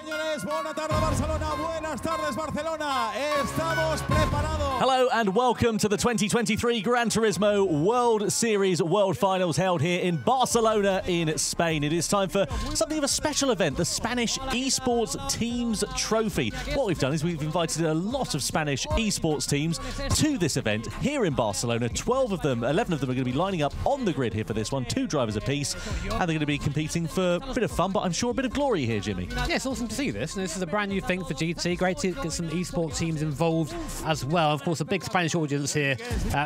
señores, buenas tardes Barcelona, buenas tardes Barcelona, estamos preparados. Hello and welcome to the 2023 Gran Turismo World Series World Finals held here in Barcelona in Spain. It is time for something of a special event, the Spanish Esports Teams Trophy. What we've done is we've invited a lot of Spanish esports teams to this event here in Barcelona. 12 of them, 11 of them are going to be lining up on the grid here for this one, 2 drivers apiece, and they're going to be competing for a bit of fun, but I'm sure a bit of glory here, Jimmy. Yeah, it's awesome to see this. And this is a brand new thing for GT. Great to get some esports teams involved as well. Of course, a big Spanish audience here.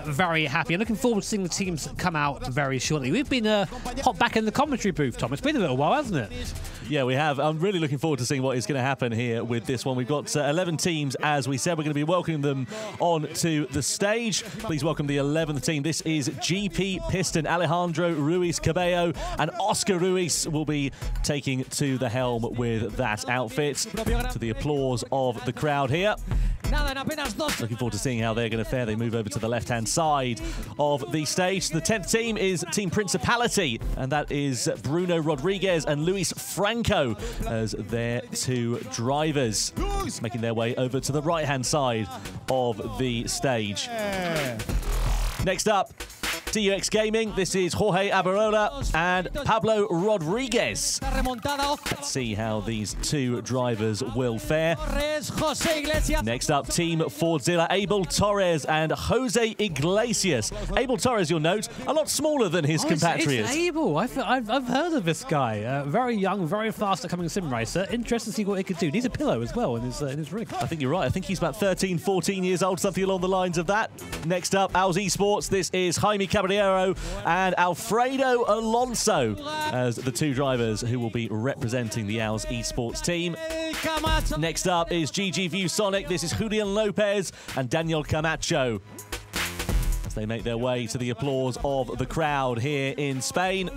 Very happy. I'm looking forward to seeing the teams come out very shortly. We've been hot back in the commentary booth, Tom. It's been a little while, hasn't it? Yeah, we have. I'm really looking forward to seeing what is going to happen here with this one. We've got 11 teams, as we said. We're going to be welcoming them on to the stage. Please welcome the 11th team. This is GP Piston. Alejandro Ruiz Cabello and Oscar Ruiz will be taking to the helm with that outfit, to the applause of the crowd here. Looking forward to seeing how they're going to fare. They move over to the left-hand side of the stage. The 10th team is Team Principality, and that is Bruno Rodriguez and Luis Franco as their 2 drivers, making their way over to the right-hand side of the stage. Next up, DUX Gaming. This is Jorge Abarola and Pablo Rodriguez. Let's see how these 2 drivers will fare. Next up, Team Fordzilla, Abel Torres and Jose Iglesias. Abel Torres, you'll note, a lot smaller than his compatriots. It's Abel. I've heard of this guy. Very young, very fast at coming sim racer. Interested to see what he could do. He's a pillow as well in his rig. I think you're right. I think he's about 13, 14 years old, something along the lines of that. Next up, Al's Esports. This is Jaime Caballero and Alfredo Alonso as the 2 drivers who will be representing the Al's Esports team. Next up is GG View Sonic. This is Julian Lopez and Daniel Camacho as they make their way to the applause of the crowd here in Spain.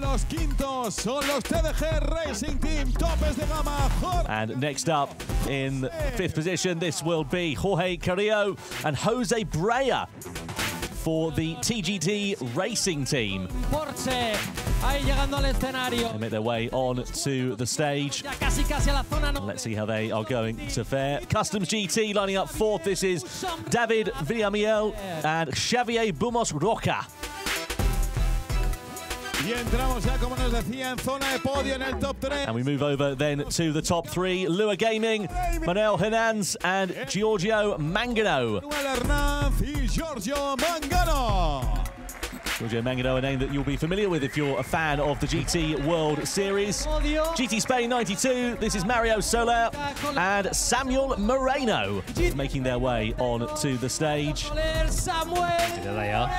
And next up in 5th position, this will be Jorge Carrillo and Jose Brea for the TGT racing team. They make their way on to the stage. And let's see how they are going to fare. Customs GT lining up 4th. This is David Villamiel and Xavier Bumos Roca. And we move over then to the top 3. Lua Gaming, Manuel Hernandez and Giorgio Mangano. Giorgio Mangano, a name that you'll be familiar with if you're a fan of the GT World Series. GT Spain 92, this is Mario Soler and Samuel Moreno making their way on to the stage. There they are.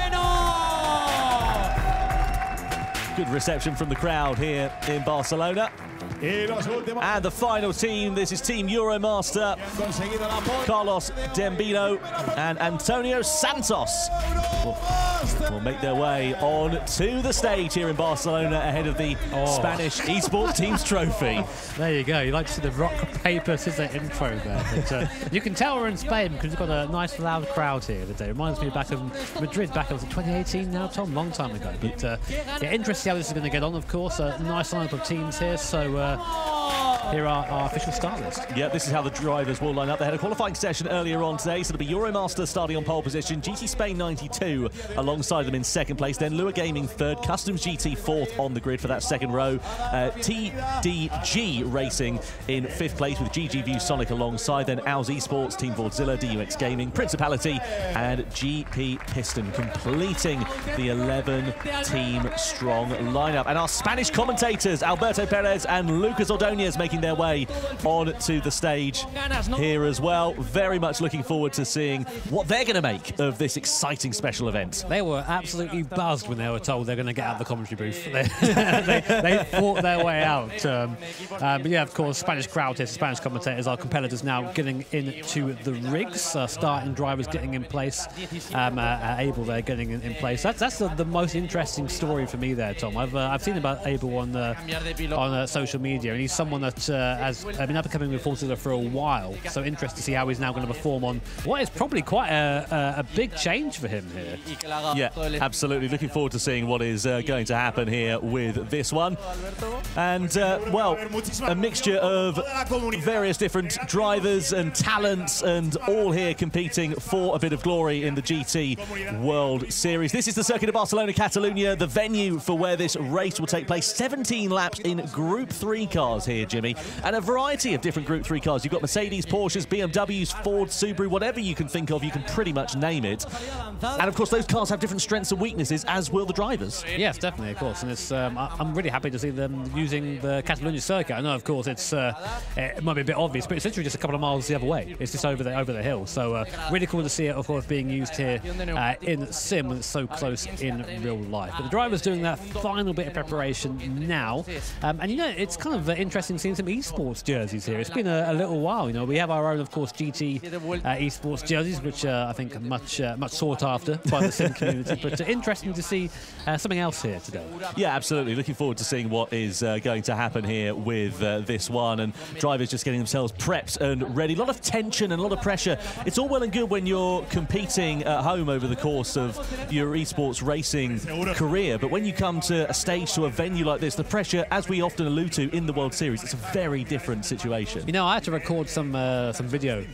Good reception from the crowd here in Barcelona. And the final team, this is Team Euromaster. Carlos Dembino and Antonio Santos will make their way on to the stage here in Barcelona ahead of the Spanish Esports Teams Trophy. There you go. You like to see the rock, paper, scissors intro there. But, you can tell we're in Spain because we've got a nice loud crowd here today. It reminds me back of Madrid back in 2018 now, Tom, long time ago. But yeah, interesting to see how this is going to get on, of course. A nice lineup of teams here. So here are our official start list. Yeah, this is how the drivers will line up. They had a qualifying session earlier on today, so it'll be Euromaster starting on pole position, GT Spain 92 alongside them in 2nd place, then Lua Gaming 3rd, Customs GT 4th on the grid for that 2nd row, TDG Racing in 5th place with GG View Sonic alongside, then Al's Esports, Team Fordzilla, DUX Gaming, Principality and GP Piston completing the 11-team strong lineup. And our Spanish commentators, Alberto Perez and Lucas Ordonez, making their way on to the stage here as well. Very much looking forward to seeing what they're going to make of this exciting special event. They were absolutely buzzed when they were told they're going to get out of the commentary booth. they fought their way out. But yeah, of course, Spanish crowd here, Spanish commentators, our competitors now getting into the rigs, starting drivers getting in place, Abel there getting in place. That's the most interesting story for me there, Tom. I've seen about Abel on social media, and he's someone that has been up and coming with Forza for a while. So interested to see how he's now going to perform on what is probably quite a big change for him here. Yeah, absolutely. Looking forward to seeing what is going to happen here with this one. And, well, a mixture of various different drivers and talents, and all here competing for a bit of glory in the GT World Series. This is the Circuit of Barcelona, Catalunya, the venue for where this race will take place. 17 laps in Group 3 cars here, Jimmy, and a variety of different Group 3 cars. You've got Mercedes, Porsches, BMWs, Ford, Subaru, whatever you can think of, you can pretty much name it. And, of course, those cars have different strengths and weaknesses, as will the drivers. Yes, definitely, of course. And it's I'm really happy to see them using the Catalunya circuit. I know, of course, it might be a bit obvious, but it's literally just a couple of miles the other way. It's just over the hill. So really cool to see it, of course, being used here in sim when it's so close in real life. But the driver's doing that final bit of preparation now. And, you know, it's kind of interesting seeing some esports jerseys here. It's been a little while, you know. We have our own, of course, GT esports jerseys, which I think are much sought after by the sim community. But interesting to see something else here today. Yeah, absolutely. Looking forward to seeing what is going to happen here with this one, and drivers just getting themselves prepped and ready. A lot of tension and a lot of pressure. It's all well and good when you're competing at home over the course of your esports racing career, but when you come to a stage, to a venue like this, the pressure, as we often allude to in the World Series, it's a very different situation. You know, I had to record some video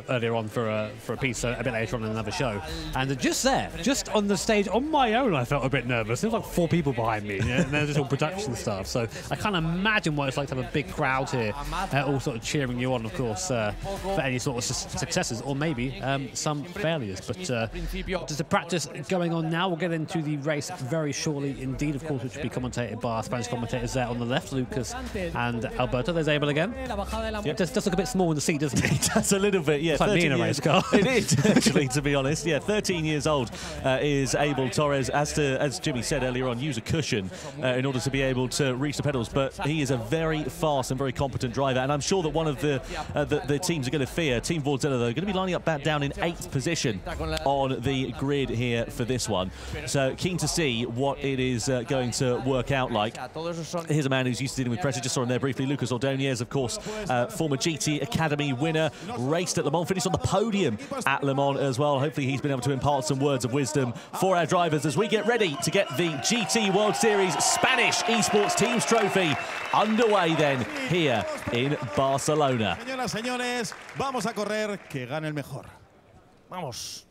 earlier on for a piece a bit later on in another show, and just on the stage on my own, I felt a bit nervous. There was like 4 people behind me, you know, and there's just all production stuff. So I can't imagine what it's like to have a big crowd here, all sort of cheering you on, of course, for any sort of successes or maybe some failures. But just a practice going on now. We'll get into the race very shortly indeed, of course, which will be commentated by our Spanish commentators there on the left, Lucas and Alberto. There's Abel again. Yep. Does look a bit small in the seat, doesn't it? It does a little bit, yeah. It's like me in a race car. It is, actually, to be honest. Yeah, 13 years old is Abel Torres. As Jimmy said earlier on, use a cushion in order to be able to reach the pedals, but he is a very fast and very competent driver, and I'm sure that one of the teams are going to fear, Team Vordzilla, though, going to be lining up back down in 8th position on the grid here for this one. So keen to see what it is going to work out like. Here's a man who's used to dealing with pressure. Just saw him there briefly. Lucas Ordonez, of course, former GT Academy winner, raced at Le Mans, finished on the podium at Le Mans as well. Hopefully he's been able to impart some words of wisdom for our drivers as we get ready to get the GT World Series Spanish Esports Teams Trophy underway then here in Barcelona. Señoras, señores, vamos a correr, que gane el mejor. Vamos.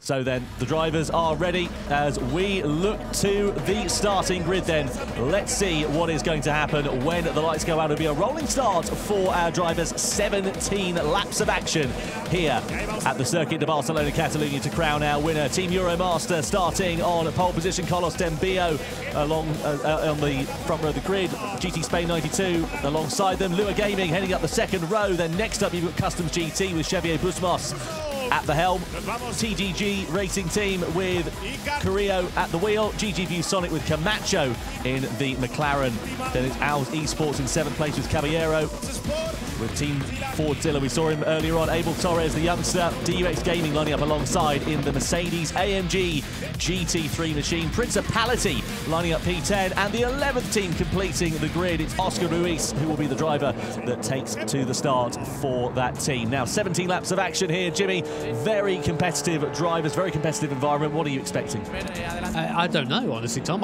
So then, the drivers are ready as we look to the starting grid then. Let's see what is going to happen when the lights go out. It'll be a rolling start for our drivers. 17 laps of action here at the Circuit de Barcelona, Catalunya, to crown our winner. Team Euromaster starting on pole position. Carlos Dembio along on the front row of the grid. GT Spain 92 alongside them. Lua Gaming heading up the second row. Then next up, you've got Customs GT with Xavier Busmos at the helm. TGG Racing Team with Carrillo at the wheel. GG View Sonic with Camacho in the McLaren. Then it's Owls Esports in 7th place with Caballero. With Team Fordzilla, we saw him earlier on. Abel Torres, the youngster. DUX Gaming lining up alongside in the Mercedes AMG GT3 machine. Principality lining up P10. And the 11th team completing the grid. It's Oscar Ruiz, who will be the driver that takes to the start for that team. Now, 17 laps of action here, Jimmy. Very competitive drivers, very competitive environment. What are you expecting? I don't know, honestly, Tom.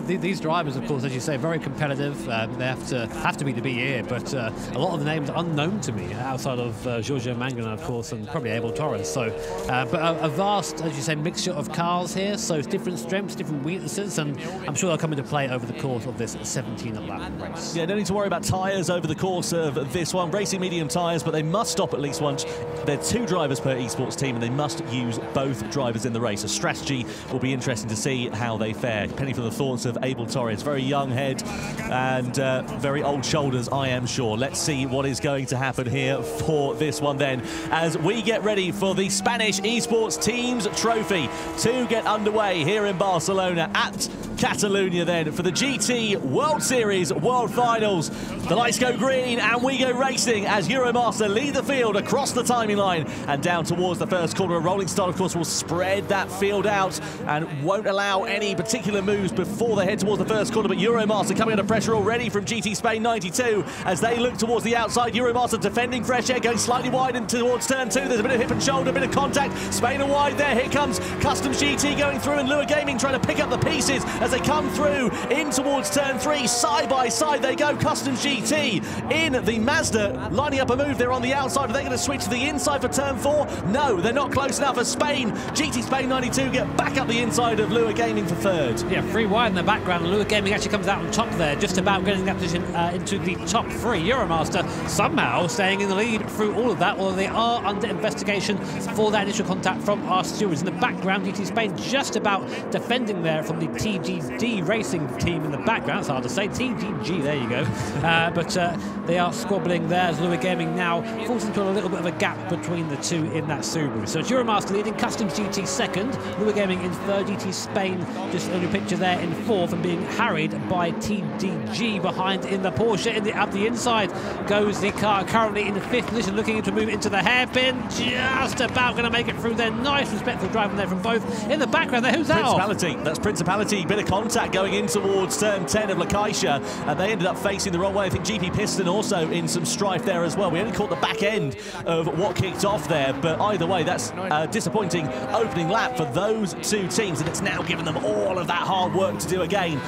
These drivers, of course, as you say, very competitive. They have to be here, but a lot of the names are unknown to me outside of Giorgio Mangana, of course, and probably Abel Torres. So, but a vast, as you say, mixture of cars here. So different strengths, different weaknesses, and I'm sure they'll come into play over the course of this 17-lap race. Yeah, no need to worry about tyres over the course of this one. Racing medium tyres, but they must stop at least once. There are 2 drivers per esports team, and they must use both drivers in the race. A strategy will be interesting to see how they fare. Depending on the thoughts of Abel Torres, very young head and very old shoulders, I am sure. Let's see what is going to happen here for this one then, as we get ready for the Spanish Esports Teams Trophy to get underway here in Barcelona at Catalunya then for the GT World Series World Finals. The lights go green and we go racing as Euromaster lead the field across the timing line and down towards the first corner. A rolling start, of course, will spread that field out and won't allow any particular moves before they head towards the first corner. But Euromaster coming under pressure already from GT Spain 92 as they look towards the outside. Euromaster defending fresh air, going slightly wide and towards turn 2. There's a bit of hip and shoulder, a bit of contact. Spain are wide there. Here comes Customs GT going through and Lua Gaming trying to pick up the pieces as they come through in towards turn 3. Side by side they go. Customs GT in the Mazda lining up a move there on the outside. Are they going to switch to the inside for turn 4? No, they're not close enough as Spain, GT Spain 92 get back up the inside of Lua Gaming for third. Yeah, 3 wide in the background. Lua Gaming actually comes out on top there, just about getting that position into the top 3. Euromaster somehow staying in the lead through all of that, although they are under investigation for that initial contact from our stewards. In the background, GT Spain just about defending there from the TGD racing team in the background. It's hard to say, TGG, there you go. But they are squabbling there as Lua Gaming now falls into a little bit of a gap between the two in that Subaru. So it's Euromaster leading, Customs GT second, Lua Gaming in third, GT Spain just only picture there in fourth and being harried by TDG behind in the Porsche. Up the inside goes the car, currently in fifth position, looking to move into the hairpin, just about going to make it through there. Nice respectful driving there from both. In the background there, who's that Principality, that's Principality, bit of contact going in towards turn 10 of Lacaisha, and they ended up facing the wrong way. I think GP Piston also in some strife there as well. We only caught the back end of what kicked off there, but either way, that's a disappointing opening lap for those two teams, and it's now given them all of that hard work to do again,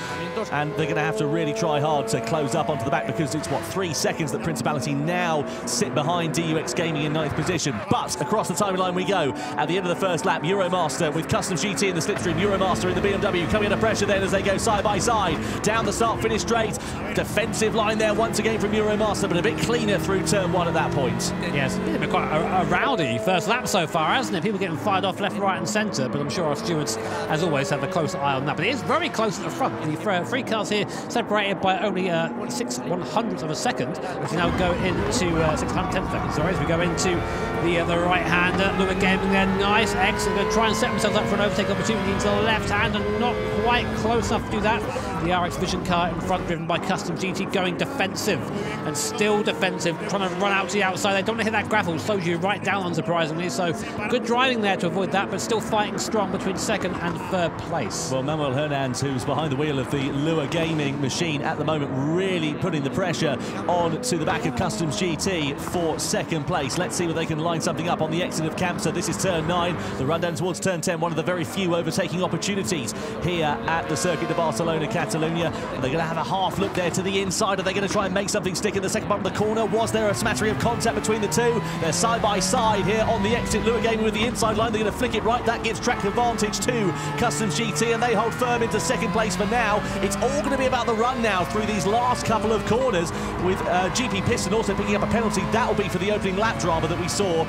and they're going to have to really try hard to close up onto the back because it's, what, 3 seconds that Principality now sit behind DUX Gaming in 9th position. But across the timeline we go. At the end of the first lap, Euromaster with Customs GT in the slipstream, Euromaster in the BMW coming under pressure then as they go side by side. Down the start, finish straight. Defensive line there once again from Euromaster, but a bit cleaner through turn 1 at that point. Yes, it's been quite a rowdy first lap so far, hasn't it? People getting fired off left, right and centre, but I'm sure our stewards, as always, have a close eye on that. But it is very close at the front. The 3 cars here separated by only 6/100ths of a second, as we now go into 6/10 seconds, sorry, as we go into the right-hander. Lua Gaming there, nice exit. They're going to try and set themselves up for an overtake opportunity into the left-hand and not quite close enough to do that. The RX Vision car in front, driven by Customs GT, going defensive and still defensive, trying to run out to the outside. They don't want to hit that gravel, slows you right down, unsurprisingly. So good driving there to avoid that, but still fighting strong between second and third place. Well, Manuel Hernandez, who's behind the wheel of the Lua Gaming machine at the moment, really putting the pressure on to the back of Customs GT for second place. Let's see whether they can line something up on the exit of Campsa. This is turn 9, the run down towards turn 10, one of the very few overtaking opportunities here at the Circuit de Barcelona, Catalunya. And they're going to have a half look there to the inside. Are they going to try and make something stick in the second part of the corner? Was there a smattering of contact between the two? They're side by side here on the exit. Lua Gaming with the inside line. They're going to flick it right. That gives track advantage to Customs GT, and they hold firm into second place for now. It's all going to be about the run now through these last couple of corners, with GP Piston also picking up a penalty. That will be for the opening lap drama that we saw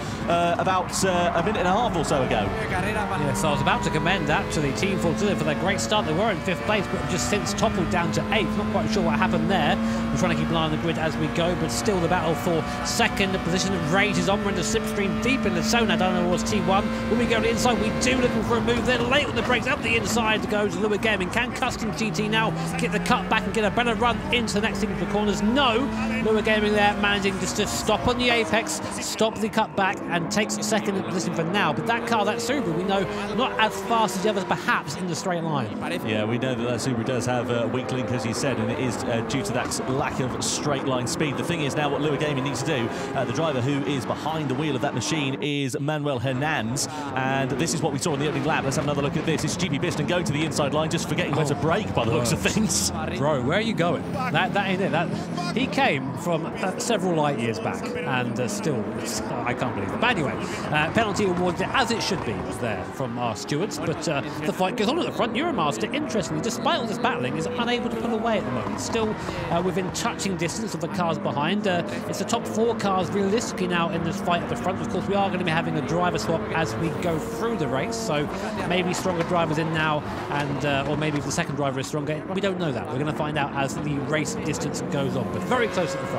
about a minute and a half or so ago. Yes, I was about to commend that to the Team Fortuna for their great start. They were in 5th place, but just since toppled down to 8th. Not quite sure what happened there. We're trying to keep an eye on the grid as we go, but still the battle for second position rages on. We're in the slipstream deep in the zone. I don't know what's T1. When we go to the inside, we do looking for a move there. Late with the brakes, up the inside goes Lua Gaming. Can Customs GT now get the cut back and get a better run into the next signature corners? No. Lua Gaming there managing just to stop on the apex, stop the cut back, and takes second position for now. But that car, that Subaru, we know not as fast as the others, perhaps in the straight line. Yeah, we know that Subaru does have a weak link, as you said, and it is due to that lack of straight line speed. The thing is now what Lua Gaming needs to do, the driver who is behind the wheel of that machine is Manuel Hernandez, and this is what we saw in the opening lap. Let's have another look at this. It's GP Piston going to the inside line, just forgetting where to brake by the looks of things. Bro, where are you going? That ain't it. He came from several light years back, and still, I can't believe it. But anyway, penalty awarded as it should be there from our stewards, but the fight goes on at the front. Euromaster, interestingly, despite all this battling, is unable to pull away at the moment. Still within touching distance of the cars behind. It's the top 4 cars realistically now in this fight at the front. Of course, we are going to be having a driver swap as we go through the race, so maybe stronger drivers in now, and or maybe if the second driver is stronger. We don't know that. We're going to find out as the race distance goes on, but very close at the front.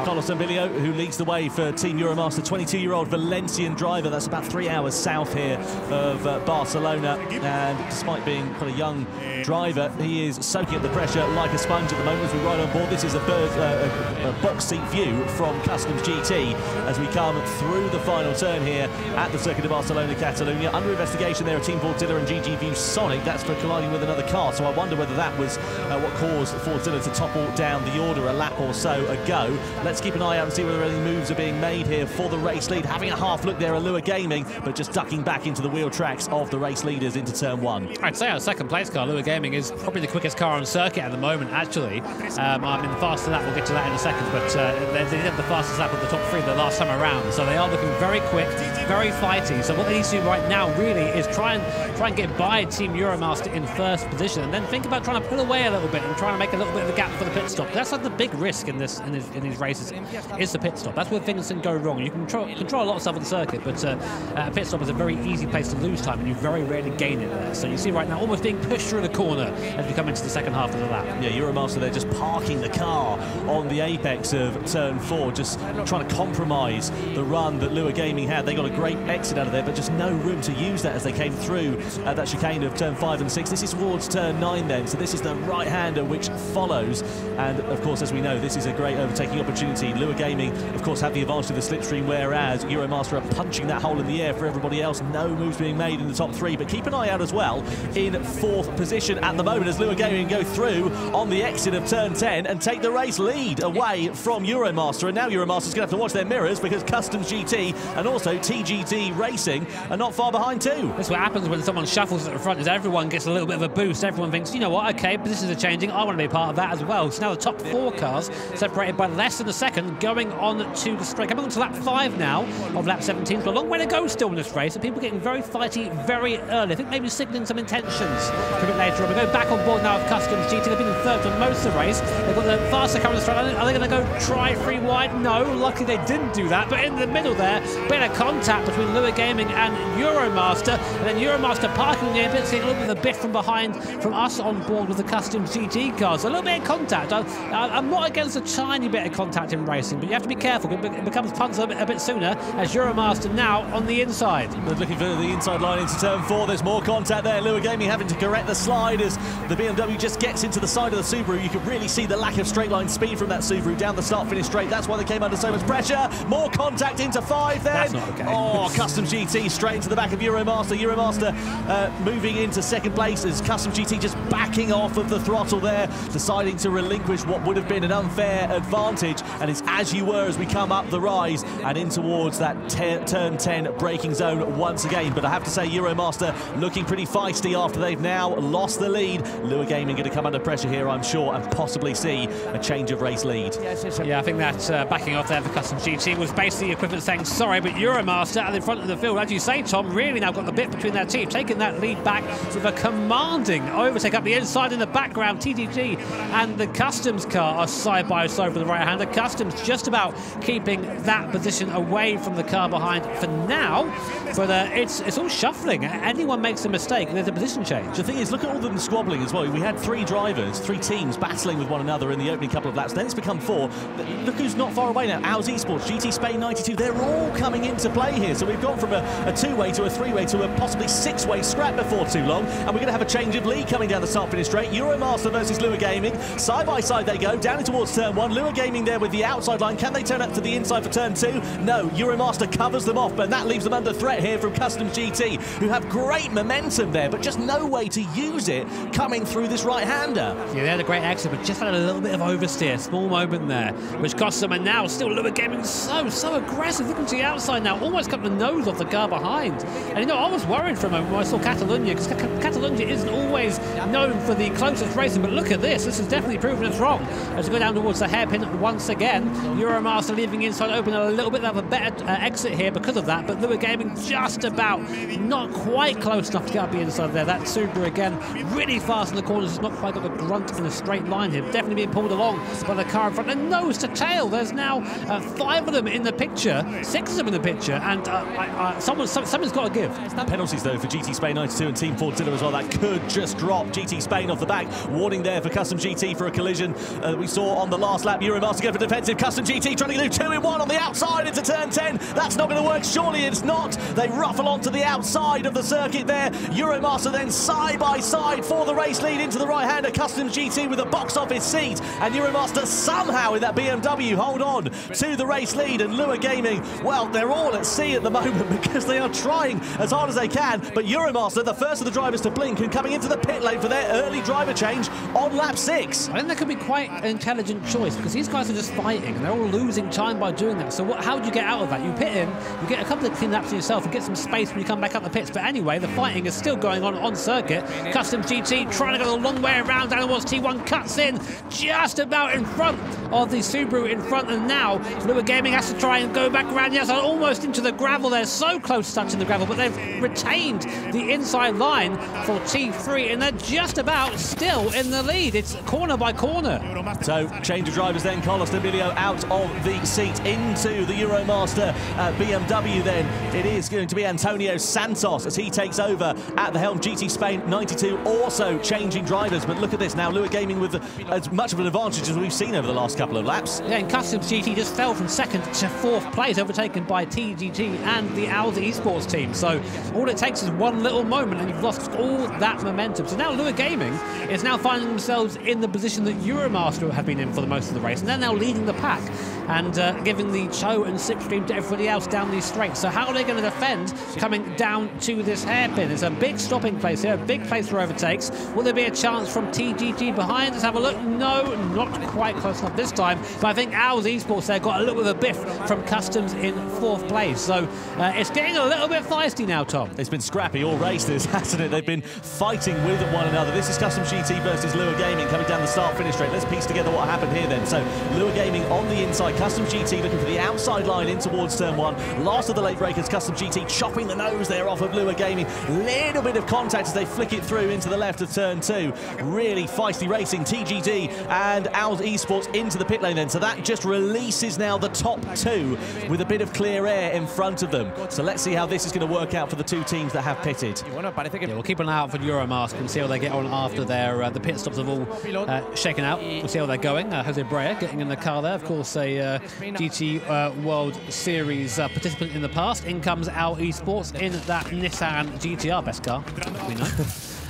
Carlos Ambilio, who leads the way for Team Euromaster, 22-year-old Valencian driver. That's about 3 hours south here of Barcelona, and despite being kind of young young driver. He is soaking up the pressure like a sponge at the moment as we ride on board. This is a box seat view from Customs GT as we come through the final turn here at the Circuit of Barcelona, Catalunya. Under investigation there are Team Fordzilla and GG View Sonic. That's for colliding with another car, so I wonder whether that was what caused Fordzilla to topple down the order a lap or so ago. Let's keep an eye out and see whether any moves are being made here for the race lead. Having a half look there, Allure Gaming, but just ducking back into the wheel tracks of the race leaders into turn one. I'd say our second place car, Allure Gaming, is probably the quickest car on circuit at the moment, actually. I mean, the fastest lap, we'll get to that in a second, but they did have the fastest lap of the top three the last time around, so they are looking very quick, very fighty. So what they need to do right now really is try and get by Team Euromaster in first position, and then think about trying to pull away a little bit and trying to make a little bit of a gap for the pit stop. That's like the big risk in these races, is the pit stop. That's where things can go wrong. You can control a lot of stuff on the circuit, but a pit stop is a very easy place to lose time, and you very rarely gain it there. So you see right now almost being pushed through the corner as we come into the second half of the lap. Yeah, Euromaster, they're just parking the car on the apex of turn 4, just trying to compromise the run that Allure Gaming had. They got a great exit out of there, but just no room to use that as they came through that chicane of turn 5 and 6. This is towards turn 9 then, so this is the right-hander which follows. And of course, as we know, this is a great overtaking opportunity. Allure Gaming, of course, have the advantage of the slipstream, whereas Euromaster are punching that hole in the air for everybody else. No moves being made in the top 3, but keep an eye out as well in 4th position at the moment as Allure Gaming go through on the exit of turn 10 and take the race lead away from Euromaster. And now Euromaster's going to have to watch their mirrors because Customs GT and also TGT Racing are not far behind too. That's what happens when someone shuffles at the front, is everyone gets a little bit of a boost. Everyone thinks, you know what, okay, positions are changing, I want to be a part of that as well. So now the top 4 cars separated by less than a second going on to the straight. Coming on to lap 5 now of lap 17. So a long way to go still in this race, and people getting very fighty very early. I think maybe signalling some intentions for a bit later on. We go back on board now of Customs GT. They've been in third for most of the race. They've got the faster car on the straight. Are they going to go try 3 wide? No, luckily they didn't do that. But in the middle there, bit of contact between Allure Gaming and Euromaster, and then Euromaster parking on the apex, getting a little bit of a bit from behind from us on board with the Customs GT cars. So a little bit of contact. I'm not against a tiny bit of contact in racing, but you have to be careful. It becomes punts a bit sooner as Euromaster now on the inside. They're looking for the inside line into turn 4. There's more contact there. Allure Gaming having to correct the slide as the BMW just gets into the side of the Subaru. You can really see the lack of straight line speed from that Subaru down the start-finish straight. That's why they came under so much pressure. More contact into 5 then. That's not okay. Oh, Customs GT straight into the back of Euromaster. Euromaster moving into second place as Customs GT just backing off of the throttle there, deciding to relinquish what would have been an unfair advantage. And it's as you were as we come up the rise and in towards that turn 10 braking zone once again. But I have to say, Euromaster looking pretty feisty after they've now lost the lead. Allure Gaming going to come under pressure here, I'm sure, and possibly see a change of race lead. Yeah, I think that backing off there for Customs GT was basically equivalent to saying sorry, but Euromaster at the front of the field, as you say, Tom, really now got the bit between their team, taking that lead back with a commanding overtake up the inside. In the background, TTG and the Customs car are side by side for the right-hander. Customs just about keeping that position away from the car behind for now, but it's all shuffling. Anyone makes a mistake, there's a position change. The thing is, look at all of them squabbling as well. We had 3 drivers, 3 teams battling with one another in the opening couple of laps. Then it's become 4. Look who's not far away now. Ours Esports, GT Spain 92, they're all coming into play here. So we've gone from a 2-way to a 3-way to a possibly 6-way scrap before too long. And we're going to have a change of lead coming down the start-finish straight. Euromaster versus Allure Gaming. Side by side they go, down towards turn 1. Allure Gaming there with the outside line. Can they turn up to the inside for turn 2? No, Euromaster covers them off, but that leaves them under threat here from Customs GT, who have great momentum there, but just no way to use it coming through this right-hander. Yeah, they had a great exit, but just had a little bit of oversteer, small moment there, which cost them. And now still Allure Gaming so aggressive, looking to the outside now, almost cut the nose off the car behind. And you know, I was worried for a moment when I saw Catalunya, because Catalunya isn't always known for the closest racing, but look at this. This has definitely proven us wrong. As we go down towards the hairpin once again, Euromaster leaving inside open, a little bit of a better exit here because of that, but Allure Gaming just about not quite close enough to get up the inside there. That Subaru again, really fast in the corners, has not quite got the grunt in a straight line here. Definitely being pulled along by the car in front. And nose to tail, there's now 5 of them in the picture, 6 of them in the picture, and someone's got to give. Penalties though for GT Spain 92 and Team Fordzilla as well. That could just drop GT Spain off the back. Warning there for Customs GT for a collision that we saw on the last lap. Euromaster go for defensive. Customs GT trying to do 2 in 1 on the outside into turn 10. That's not going to work. Surely it's not. They ruffle onto the outside of the circuit there. Euromaster then side by by side for the race lead into the right-hander. Customs GT with a box office seat, and Euromaster somehow in that BMW hold on to the race lead. And Lua Gaming, well, they're all at sea at the moment because they are trying as hard as they can. But Euromaster, the first of the drivers to blink and coming into the pit lane for their early driver change on lap 6. I think that could be quite an intelligent choice because these guys are just fighting and they're all losing time by doing that. So how do you get out of that? You pit in, you get a couple of clean laps to yourself and get some space when you come back up the pits. But anyway, the fighting is still going on circuit. Customs GT trying to go the long way around down towards T1, cuts in just about in front of the Subaru in front, and now Lua Gaming has to try and go back around the outside, almost into the gravel. They're so close to touching the gravel, but they've retained the inside line for T3, and they're just about still in the lead. It's corner by corner. So, change of drivers then. Carlos D'Amelio out of the seat into the Euromaster BMW then. It is going to be Antonio Santos as he takes over at the helm. GT Spain 92 also changing drivers, but look at this now. Lua Gaming with as much of an advantage as we've seen over the last couple of laps. Yeah, and Customs GT just fell from 2nd to 4th place, overtaken by TGT and the Spanish Esports Team. So all it takes is one little moment and you've lost all that momentum. So now Lua Gaming is now finding themselves in the position that Euromaster have been in for the most of the race, and they're now leading the pack and giving the show and slipstream to everybody else down these straights. So how are they going to defend coming down to this hairpin? It's a big stopping place here, a big place for overtakes. Will there be a chance from TGT behind? Let's have a look. No, not quite close enough this time, but I think Spanish Esports there got a little bit of a biff from Customs in 4th place. So it's getting a little bit feisty now, Tom. It's been scrappy all race, this, hasn't it? They've been fighting with one another. This is Customs GT versus Lua Gaming coming down the start-finish straight. Let's piece together what happened here then. So Lua Gaming on the inside, Customs GT looking for the outside line in towards turn 1. Last of the late breakers, Customs GT chopping the nose there off of Lua Gaming. Little bit of contact as they flick it through into the left of turn 2. Really feisty racing. TGT and Spanish Esports into the pit lane then. So that just releases now the top 2 with a bit of clear air in front of them. So let's see how this is going to work out for the 2 teams that have pitted. Yeah, we'll keep an eye out for Euromaster and see how they get on after their the pit stops have all shaken out. We'll see how they're going. Jose Brea getting in the car there, of course, a GT World Series participant in the past. In comes Spanish Esports in that Nissan GTR, best car, we know.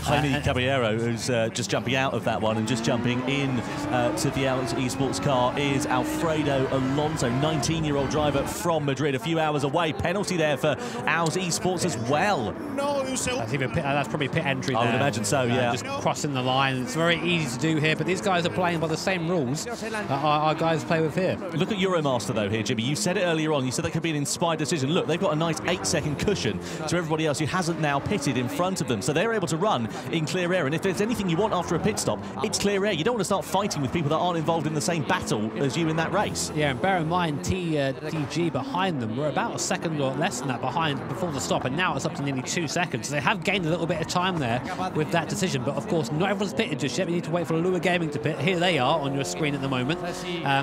Jaime Caballero, who's just jumping out of that one and just jumping in to the Spanish Esports car, is Alfredo Alonso, 19-year-old driver from Madrid, a few hours away. Penalty there for Spanish Esports as well. That's probably pit entry there. I would imagine so, yeah. Just crossing the line. It's very easy to do here, but these guys are playing by the same rules that our guys play with here. Look at Euromaster, though, here, Jimmy. You said it earlier on. You said that could be an inspired decision. Look, they've got a nice 8-second cushion to everybody else who hasn't now pitted in front of them. So they're able to run in clear air, and if there's anything you want after a pit stop, it's clear air. You don't want to start fighting with people that aren't involved in the same battle as you in that race. Yeah, and bear in mind, TG behind them were about a second or less than that behind before the stop, and now it's up to nearly 2 seconds. So they have gained a little bit of time there with that decision, but of course not everyone's pitted just yet. We need to wait for Lua Gaming to pit. Here they are on your screen at the moment.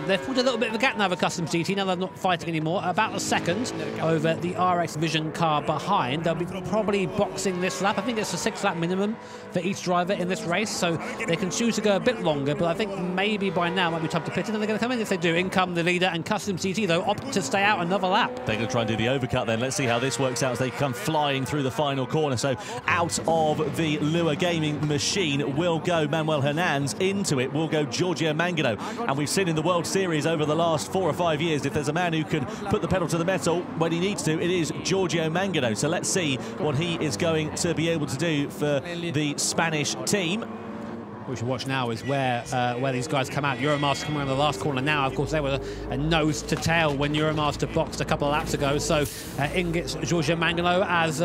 They've put a little bit of a gap now for Customs GT. Now they're not fighting anymore. About a second over the RX Vision car behind. They'll be probably boxing this lap. I think it's a 6-lap minimum for each driver in this race, so they can choose to go a bit longer, but I think maybe by now might be time to pit in, and they're going to come in. If they do, in come the leader, and Customs GT, though, opt to stay out another lap. They're going to try and do the overcut then. Let's see how this works out as they come flying through the final corner. So out of the Lua Gaming machine will go Manuel Hernandez. Into it will go Giorgio Mangano. And we've seen in the World Series over the last 4 or 5 years, if there's a man who can put the pedal to the metal when he needs to, it is Giorgio Mangano. So let's see what he is going to be able to do for the Spanish team. What we should watch now is where these guys come out. Euromaster coming around the last corner now. Of course, they were a nose to tail when Euromaster boxed a couple of laps ago. So in gets Giorgio Mangano, as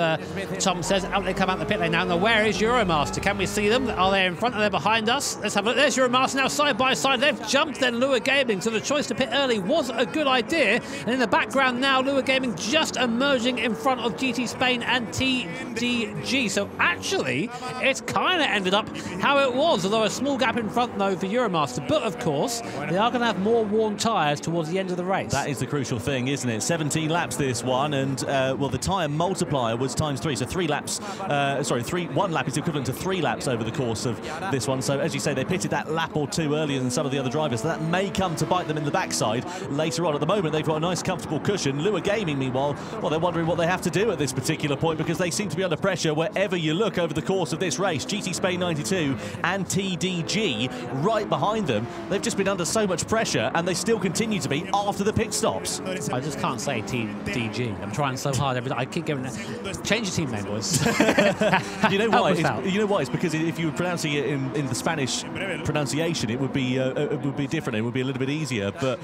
Tom says. Out they come out the pit lane now. Now, where is Euromaster? Can we see them? Are they in front? Are they behind us? Let's have a look. There's Euromaster now, side by side. They've jumped then Lua Gaming. So the choice to pit early was a good idea. And in the background now, Lua Gaming just emerging in front of GT Spain and TDG. So actually, it's kind of ended up how it was. although a small gap in front, though, for Euromaster. But, of course, they are going to have more worn tyres towards the end of the race. That is the crucial thing, isn't it? 17 laps this one, and, well, the tyre multiplier was ×3, so 3 laps, one lap is equivalent to 3 laps over the course of this one. So, as you say, they pitted that lap or two earlier than some of the other drivers, so that may come to bite them in the backside later on. At the moment, they've got a nice, comfortable cushion. Lua Gaming, meanwhile, well, they're wondering what they have to do at this particular point, because they seem to be under pressure wherever you look over the course of this race. GT Spain 92 and TDG right behind them. They've just been under so much pressure, and they still continue to be after the pit stops. I just can't say TDG. I'm trying so hard every day. I keep giving that. Change your team name, boys. You know why? You know why? It's because if you were pronouncing it in the Spanish pronunciation, it would be different. It would be a little bit easier. But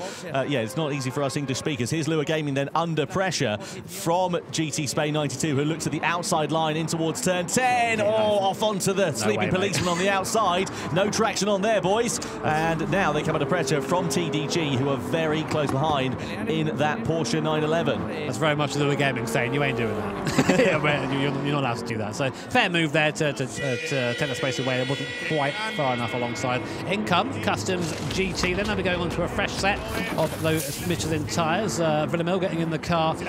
yeah, it's not easy for us English speakers. Here's Lua Gaming then under pressure from GT Spain 92, who looks at the outside line in towards turn 10. Oh, off onto the sleeping policeman on the outside. No traction on there, boys. And now they come under pressure from TDG, who are very close behind in that Porsche 911. That's very much Lua Gaming saying, you ain't doing that. You're not allowed to do that. So fair move there to take the space away. It wasn't quite far enough alongside. In come Customs GT. Then they'll be going on to a fresh set of those Michelin tyres. Villamil getting in the car for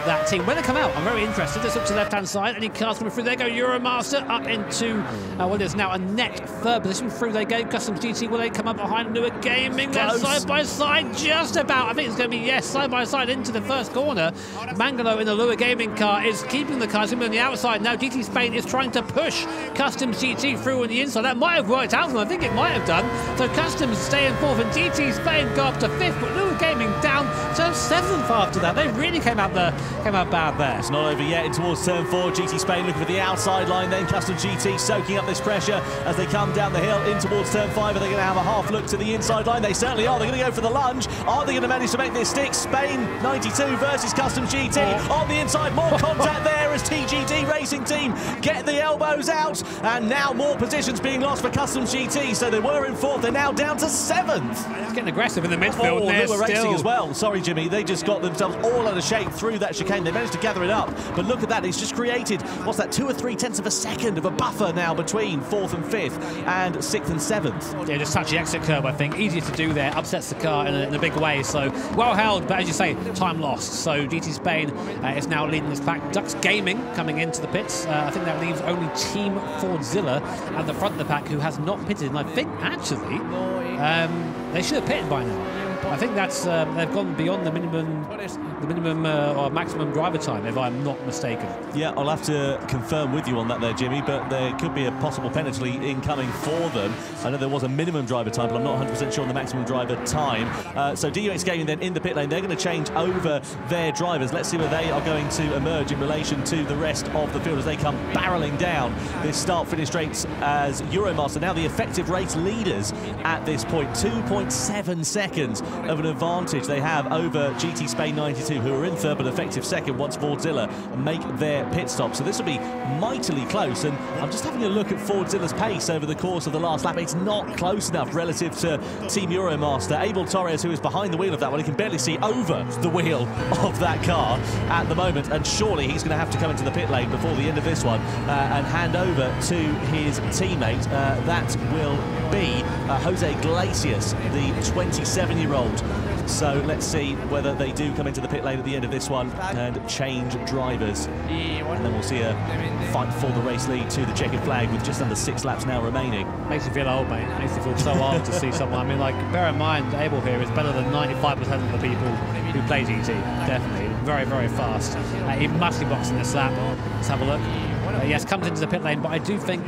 that team. When they come out, I'm very interested. Let's look to the left-hand side. Any cars coming through? There go Euromaster up into what is now a net third position. Through they go. Customs GT, will they come up behind Lua Gaming? They're side by side, just about. I think it's going to be, yes, side by side into the first corner. Mangalo in the Lua Gaming car is keeping the car. It's going to be on the outside. Now GT Spain is trying to push Customs GT through on the inside. That might have worked out for them. I think it might have done. So Customs stay in fourth, and GT Spain go up to fifth, but Lua Gaming down to seventh after that. They really came out bad there. It's not over yet. In towards turn 4, GT Spain looking for the outside line. Then Customs GT soaking up this pressure as they come down the hill in towards turn 5. Are they going to have a half look to the inside line? They certainly are. They're going to go for the lunge. Are they going to manage to make this stick? Spain 92 versus Customs GT on the inside. More contact there as TGD Racing Team get the elbows out, and now more positions being lost for Customs GT. So they were in fourth. They're now down to seventh. It's getting aggressive in the midfield. Oh, they were racing as well. Sorry, Jimmy. They just got themselves all out of shape through that chicane. They managed to gather it up, but look at that. It's just created, what's that, 2 or 3 tenths of a second of a buffer now between 4th and 5th and 6th and 7th. Yeah, just touch the exit curb, I think. Easier to do there. Upsets the car in a big way. So well held, but as you say, time lost. So GT Spain is now leading this pack. Dux Gaming coming into the pits. I think that leaves only Team Fordzilla at the front of the pack, who has not pitted. And I think, actually, they should have pitted by now. I think that's they've gone beyond the minimum or maximum driver time, if I'm not mistaken. Yeah, I'll have to confirm with you on that there, Jimmy, but there could be a possible penalty incoming for them. I know there was a minimum driver time, but I'm not 100% sure on the maximum driver time. So DUX Gaming then in the pit lane, they're going to change over their drivers. Let's see where they are going to emerge in relation to the rest of the field as they come barreling down this start-finish race as Euromaster, now the effective race leaders at this point. 2.7 seconds of an advantage they have over GT Spain 92, who are in third but effective second once Fordzilla make their pit stop. So this will be mightily close, and I'm just having a look at Fordzilla's pace over the course of the last lap. It's not close enough relative to Team Euromaster. Abel Torres, who is behind the wheel of that one, he can barely see over the wheel of that car at the moment, and surely he's going to have to come into the pit lane before the end of this one and hand over to his teammate. That will be Jose Iglesias, the 27-year-old. So let's see whether they do come into the pit lane at the end of this one and change drivers. And then we'll see a fight for the race lead to the checkered flag with just under 6 laps now remaining. Makes you feel old, mate. Makes you feel so old to see someone. I mean, like, bear in mind, Abel here is better than 95% of the people who play GT. Definitely. Very, very fast. He must be boxing this lap. Let's have a look. Yes, comes into the pit lane, but I do think,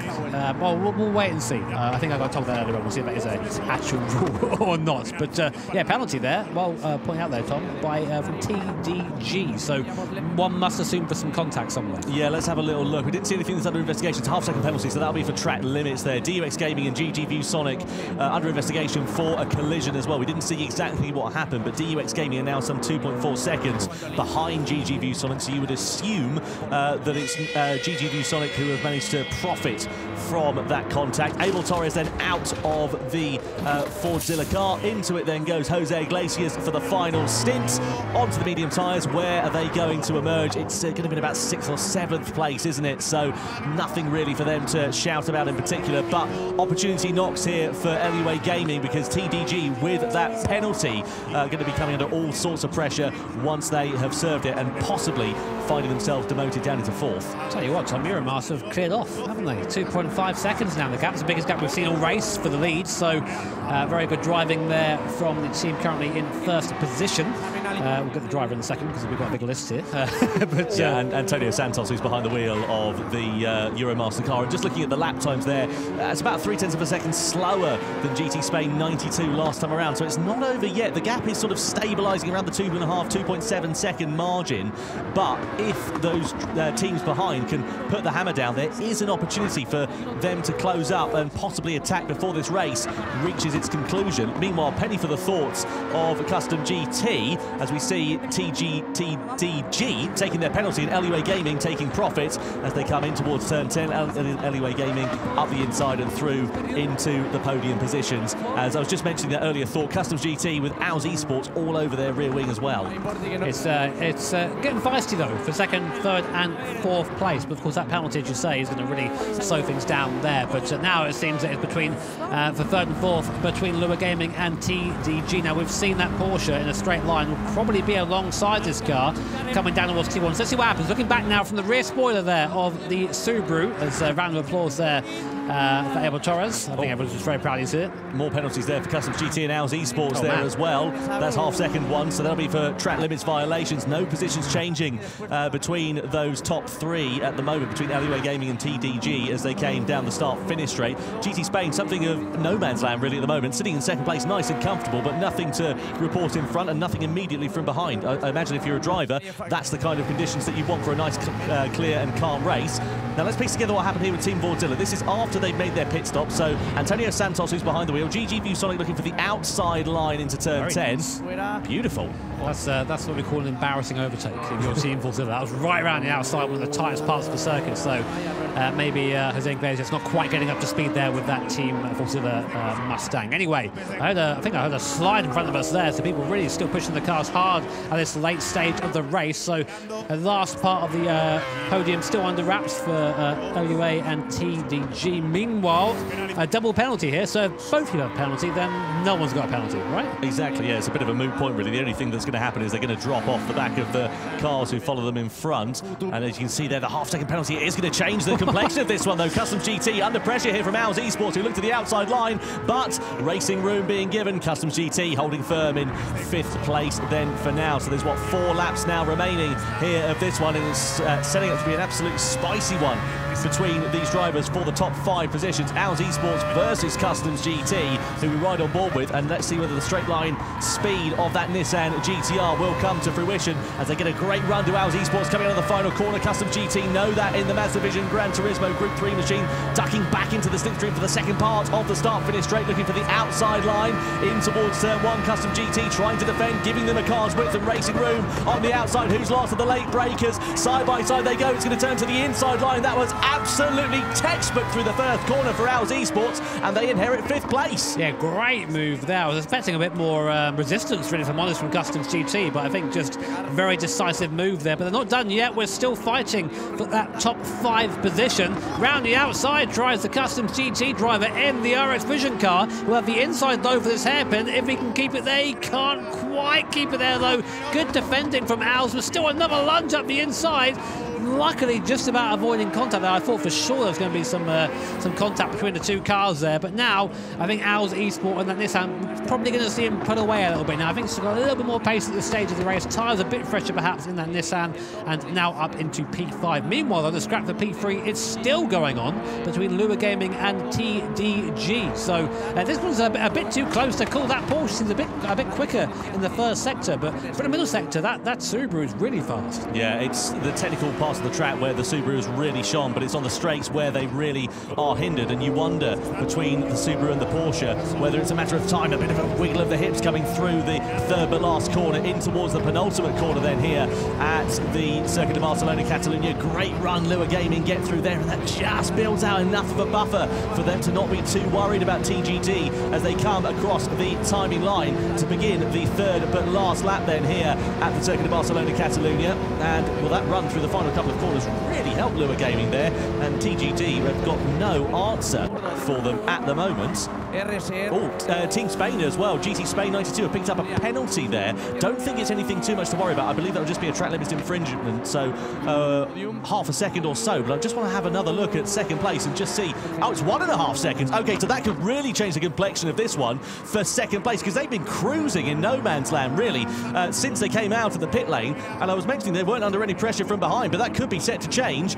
well, we'll wait and see. I think I got told that earlier on. We'll see if that is an actual rule or not. But yeah, penalty there. Well, pointing out there, Tom, by from TDG. So one must assume for some contact somewhere. Yeah, let's have a little look. We didn't see anything that's under investigation. It's a half-second penalty, so that'll be for track limits there. DUX Gaming and GG View Sonic under investigation for a collision as well. We didn't see exactly what happened, but DUX Gaming are now some 2.4 seconds behind GG View Sonic, so you would assume that it's GG View ViewSonic, who have managed to profit from that contact. Abel Torres then out of the Fordzilla car. Into it then goes Jose Iglesias for the final stint. Onto the medium tyres. Where are they going to emerge? It's going to be about 6th or 7th place, isn't it? So nothing really for them to shout about in particular, but opportunity knocks here for LUA Gaming, because TDG with that penalty going to be coming under all sorts of pressure once they have served it, and possibly finding themselves demoted down into 4th. I'll tell you what, Tom, Euromars have cleared off, haven't they? 2.5 seconds now. The gap's the biggest gap we've seen all race for the lead, so very good driving there from the team currently in 1st position. We'll get the driver in a second because we've got a big list here. But yeah, and Antonio Santos, who's behind the wheel of the Euromaster car, and just looking at the lap times there, it's about 0.3 of a second slower than GT Spain 92 last time around, so it's not over yet. The gap is sort of stabilising around the 2.5–2.7 second margin, but if those teams behind can put the hammer down, there is an opportunity for them to close up and possibly attack before this race reaches its conclusion. Meanwhile, penny for the thoughts of Custom GT, as we see TDG taking their penalty and LUA Gaming taking profit as they come in towards turn 10. LUA Gaming up the inside and through into the podium positions. As I was just mentioning that earlier thought, Customs GT with Owls Esports all over their rear wing as well. It's getting feisty though for 2nd, 3rd and 4th place, but of course that penalty, as you say, is going to really slow things down there. But now it seems that it's between for 3rd and 4th between Lua Gaming and TDG. Now we've seen that Porsche in a straight line will probably be alongside this car coming down towards T1. So let's see what happens. Looking back now from the rear spoiler there of the Subaru, as a round of applause there for Abel Torres. I think everyone's just very proud he's here. More penalties there for Customs GT and Owls Esports as well. That's half-second one, so that'll be for track limits violations. No positions changing between those top 3 at the moment, between LUA Gaming and TDG, as they came down the start-finish straight. GT Spain, something of no man's land really at the moment, sitting in 2nd place, nice and comfortable, but nothing to report in front and nothing immediately from behind. I imagine if you're a driver, that's the kind of conditions that you want for a nice, clear and calm race. Now let's piece together what happened here with Team Fordzilla. This is after they've made their pit stop, so Antonio Santos, who's behind the wheel, GG ViewSonic looking for the outside line into turn 10. Nice. Beautiful. That's what we call an embarrassing overtake in your Team Fordzilla. That was right around the outside, one of the tightest parts of the circuit, so maybe Jose Iglesias not quite getting up to speed there with that Team Fordzilla Mustang. Anyway, I think I heard a slide in front of us there, so people really still pushing the cars hard at this late stage of the race. So the last part of the podium still under wraps for LUA and TDG. Meanwhile, a double penalty here, so if both of you have a penalty, then no one's got a penalty, right? Exactly, yeah, it's a bit of a moot point really. The only thing that's going to happen is they're going to drop off the back of the cars who follow them in front, and as you can see there, the half-second penalty is going to change the complexion of this one though. Customs GT under pressure here from Owls Esports, who look to the outside line, but racing room being given. Customs GT holding firm in 5th place then for now, so there's what, 4 laps now remaining here of this one, and it's setting up to be an absolute spicy one between these drivers for the top 5 positions. Owls Esports versus Customs GT, who we ride on board with, and let's see whether the straight line speed of that Nissan GTR will come to fruition as they get a great run to Owls Esports coming out of the final corner. Customs GT know that in the Mazda Vision Gran Turismo Group 3 machine, ducking back into the slipstream for the second part of the start-finish straight, looking for the outside line in towards turn 1. Customs GT trying to defend, giving them a car's width and racing room on the outside. Who's last of the late breakers? Side by side they go. It's going to turn to the inside line. That was absolutely textbook through the 1st corner for Owls Esports, and they inherit 5th place. Yeah, great move there. I was expecting a bit more resistance, really, if I'm honest, from Customs GT, but I think just very decisive move there. But they're not done yet. We're still fighting for that top 5 position. Round the outside drives the Customs GT driver in the RX Vision car. We'll have the inside though for this hairpin. If he can keep it there, he can't quite keep it there though. Good defending from Owls, but still another lunge up the inside. Luckily, just about avoiding contact there. I thought for sure there was going to be some contact between the 2 cars there, but now I think Owls Esports and that Nissan probably going to see him put away a little bit now. I think it's got a little bit more pace at this stage of the race. Tyres a bit fresher perhaps in that Nissan, and now up into P5. Meanwhile, though, the scrap for P3 is still going on between Lua Gaming and TDG. So this one's a bit too close to call. That Porsche seems a bit quicker in the 1st sector, but for the middle sector, that Subaru is really fast. Yeah, it's the technical part parts of the track where the Subarus really shone, but it's on the straights where they really are hindered, and you wonder between the Subaru and the Porsche whether it's a matter of time, a bit of a wiggle of the hips coming through the third but last corner in towards the penultimate corner then here at the Circuit de Barcelona, Catalunya. Great run, Lua Gaming get through there, and that just builds out enough of a buffer for them to not be too worried about TGT as they come across the timing line to begin the third but last lap then here at the Circuit de Barcelona, Catalunya. And will that run through the final couple of corners really help Lua Gaming there, and TGT have got no answer for them at the moment. Team Spain as well. GT Spain 92 have picked up a penalty there. Don't think it's anything too much to worry about. I believe that will just be a track limits infringement, so half a second or so. But I just want to have another look at second place and just see. Oh, it's 1.5 seconds. Okay, so that could really change the complexion of this one for second place, because they've been cruising in no man's land really since they came out of the pit lane. And I was mentioning they weren't under any pressure from behind, but that could be set to change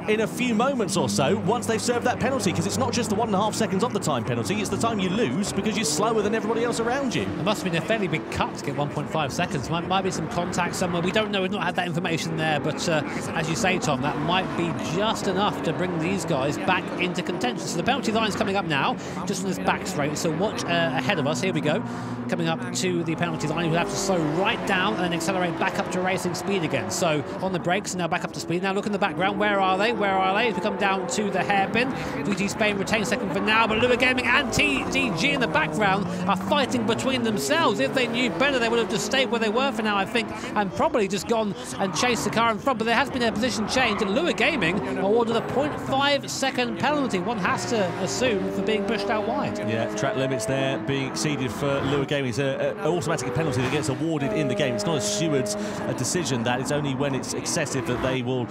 in a few moments or so once they've served that penalty, because it's not just the 1.5 seconds of the time penalty, it's the time you lose because you're slower than everybody else around you. It must have been a fairly big cut to get 1.5 seconds. Might be some contact somewhere. We don't know. We've not had that information there. But as you say, Tom, that might be just enough to bring these guys back into contention. So the penalty line's coming up now, just on this back straight. So watch ahead of us. Here we go. Coming up to the penalty line, we'll have to slow right down and then accelerate back up to racing speed again. So on the brakes, now back up to speed. Now look in the background. Where are they? Where are they? As we come down to the hairpin, GT Spain retains second for now, but Lua Gaming and TDG in the background are fighting between themselves. If they knew better, they would have just stayed where they were for now, I think, and probably just gone and chased the car in front. But there has been a position change, and Lua Gaming awarded a 0.5 second penalty. One has to assume for being pushed out wide. Yeah, track limits there being exceeded for Lua Gaming. It's an automatic penalty that gets awarded in the game. It's not a steward's decision. That it's only when it's excessive that they will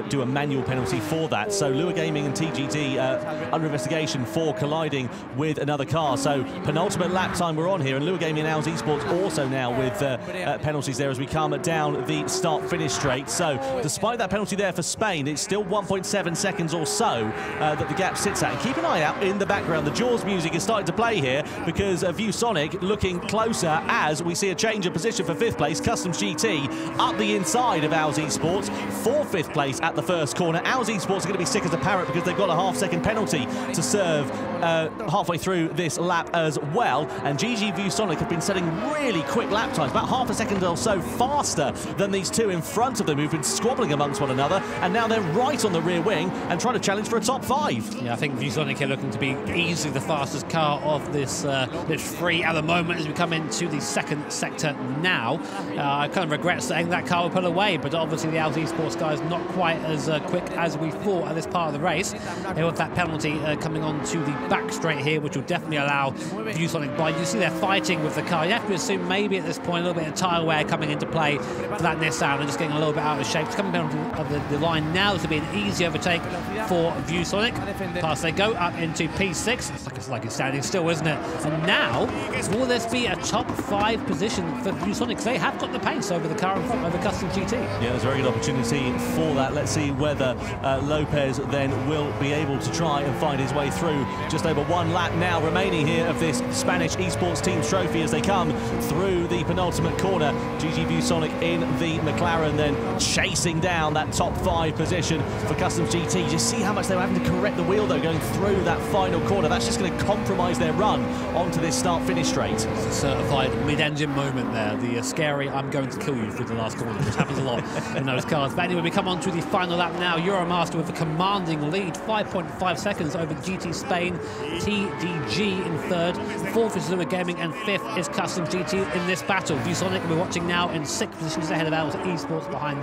do a manual penalty for that. So Lua Gaming and TGT under investigation for colliding with another car. So penultimate lap time we're on here, and Lua Gaming and Spanish Esports also now with penalties there as we come down the start-finish straight. So despite that penalty there for Spain, it's still 1.7 seconds or so that the gap sits at. And keep an eye out in the background. The Jaws music is starting to play here because ViewSonic looking closer as we see a change of position for fifth place. Customs GT up the inside of Spanish Esports for fifth place at the first corner. Spanish Esports are going to be sick as a parrot because they've got a half-second penalty to serve halfway through this lap as well. And GG ViewSonic have been setting really quick lap times, about half a second or so faster than these two in front of them who've been squabbling amongst one another, and now they're right on the rear wing and trying to challenge for a top 5. Yeah, I think ViewSonic are looking to be easily the fastest car of this free at the moment as we come into the second sector now. I kind of regret saying that car will pull away, but obviously the Spanish Esports guys not quite as quick as we thought at this part of the race. They have that penalty coming on to the back straight here, which will definitely allow ViewSonic by. You see they're fighting with the car. You have to assume maybe at this point a little bit of tyre wear coming into play for that Nissan. They're just getting a little bit out of shape. It's coming down to the line now to be an easy overtake for ViewSonic. Past they go up into P6. It's like it's standing still, isn't it? And now, will this be a top 5 position for ViewSonic? Because they have got the pace over the car in front, over Custom GT. Yeah, there's a very good opportunity for that. Let's see whether Lopez then will be able to try and find his way through. Just over 1 lap now remaining here of this Spanish Esports Teams Trophy as they come through the penultimate corner. GG ViewSonic in the McLaren then chasing down that top 5 position for Customs GT. Just see how much they were having to correct the wheel though going through that final corner. That's just going to compromise their run onto this start-finish straight. It's a certified mid-engine moment there. The scary I'm going to kill you through the last corner, which happens a lot in those cars. But anyway, we come on to the final lap now. Euromaster with a commanding lead, 5.5 seconds over GT Spain. TDG in third, fourth is Lua Gaming, and fifth is Customs GT in this battle. ViewSonic we're watching now in 6th positions ahead of Spanish Esports behind